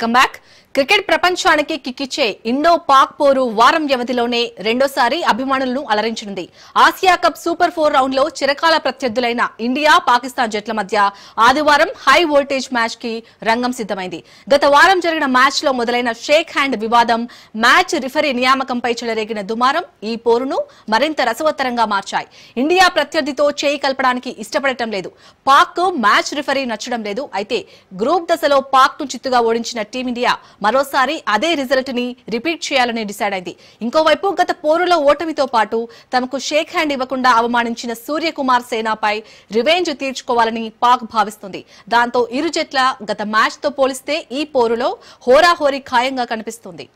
Come back. Cricket ప్రపంచానికి కిక్కిచ్చే Indo Pak పోరు వారం వ్యవధిలోనే రెండోసారి అభిమానులను అలరించనుంది. ఆసియా కప్ సూపర్ 4 రౌండ్ లో చిరకాల ప్రత్యర్థులైన ఇండియా పాకిస్తాన్ జట్ల మధ్య ఆదివారం హై వోల్టేజ్ మ్యాచ్ కి రంగం సిద్దమైంది. గత వారం జరిగిన మ్యాచ్ లో మొదలైన షేక్ హ్యాండ్ వివాదం, మ్యాచ్ రిఫరీ నియామకంపై చెలరేగిన దుమారం ఈ పోరును మరింత రసవత్తరంగా మార్చాయి. ఇండియా ప్రత్యర్థితో చేయి కలపడానికి ఇష్టపడటం లేదు. పాక్ మ్యాచ్ రిఫరీ నచ్చడం లేదు. అయితే గ్రూప్ దశలో పాక్ ను చిత్తుగా ఓడించిన టీమిండియా మరోసారి అదే రిజల్ట్ ని రిపీట్ చేయాలని డిసైడ్ అయింది. ఇంకోవైపు గత పోరులో ఓటమితో పాటు తమకు షేక్ హ్యాండ్ ఇవ్వకుండా అవమానించిన సూర్యకుమార్ సేనాపై రివెంజ్ తీర్చుకోవాలని పాక్ భావిస్తుంది. దాంతో ఇరు జట్ల గత మ్యాచ్ తో పోలిస్తే ఈ పోరులో హోరాహోరీ ఖాయంగా కనిపిస్తుంది.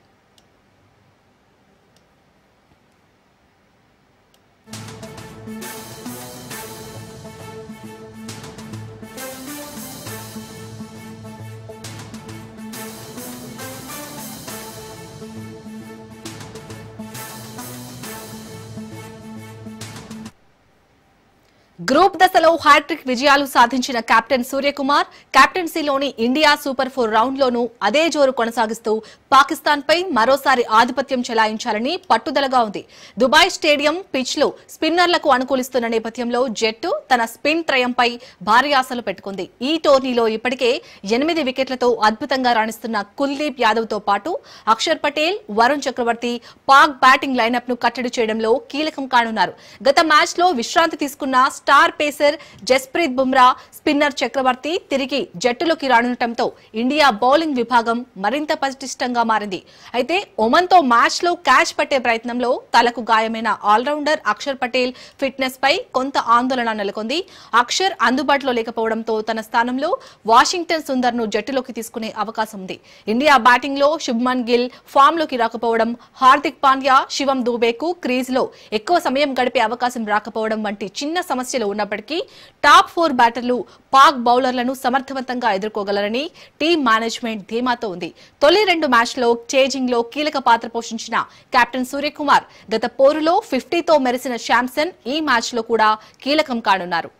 గ్రూప్ దశలో హ్యాట్రిక్ విజయాలు సాధించిన కెప్టెన్ సూర్యకుమార్ కెప్టెన్సీలోని ఇండియా సూపర్ 4 రౌండ్ లోనూ అదే జోరు కొనసాగిస్తూ పాకిస్తాన్ పై మరోసారి ఆధిపత్యం చెలాయించాలని పట్టుదలగా ఉంది. దుబాయ్ స్టేడియం పిచ్ లో స్పిన్నర్లకు అనుకూలిస్తున్న నేపథ్యంలో జట్టు తన స్పిన్ త్రయంపై భారీ ఆశలు పెట్టుకుంది. ఈ టోర్నీలో ఇప్పటికే 8 వికెట్లతో అద్భుతంగా రాణిస్తున్న కుల్దీప్ యాదవ్ తో పాటు అక్షర్ పటేల్, వరుణ్ చక్రవర్తి పాక్ బ్యాటింగ్ లైనప్ ను కట్టడి చేయడంలో కీలకం కానున్నారు. గత మ్యాచ్ లో విశ్రాంతి తీసుకున్న star pacer Jasprit Bumrah, spinner Chakravarthy తిరిగి జట్టులోకి రానుండటంతో ఇండియా బౌలింగ్ విభాగం మరింత పటిష్టంగా మారింది. అయితే ఒమన్ తో మ్యాచ్ లో క్యాచ్ పట్టే ప్రయత్నంలో తలకు గాయమైన ఆల్రౌండర్ అక్షర్ పటేల్ ఫిట్నెస్ పై కొంత ఆందోళన నెలకొంది. అక్షర్ అందుబాటులో లేకపోవడంతో తన స్థానంలో వాషింగ్టన్ సుందర్ ను జట్టులోకి తీసుకునే అవకాశం ఉంది. ఇండియా బ్యాటింగ్ లో శుభ్మన్ గిల్ ఫామ్ లోకి రాకపోవడం, హార్దిక్ పాండ్యా, శివం దూబేకు క్రీజ్ లో ఎక్కువ సమయం గడిపే అవకాశం రాకపోవడం వంటి చిన్న సమస్యలు ఉన్నప్పటికీ టాప్ 4 బ్యాటర్లు పాక్ బౌలర్లను సమర్థవంతంగా ఎదుర్కోగలరని టీం మేనేజ్మెంట్ ధీమాతో ఉంది. తొలి 2 మ్యాచ్లో చేజింగ్ లో కీలక పాత్ర పోషించిన కెప్టెన్ సూర్యకుమార్ గత పోరులో 50తో మెరిసిన శాంసన్ ఈ మ్యాచ్ లో కూడా కీలకం కానున్నారు.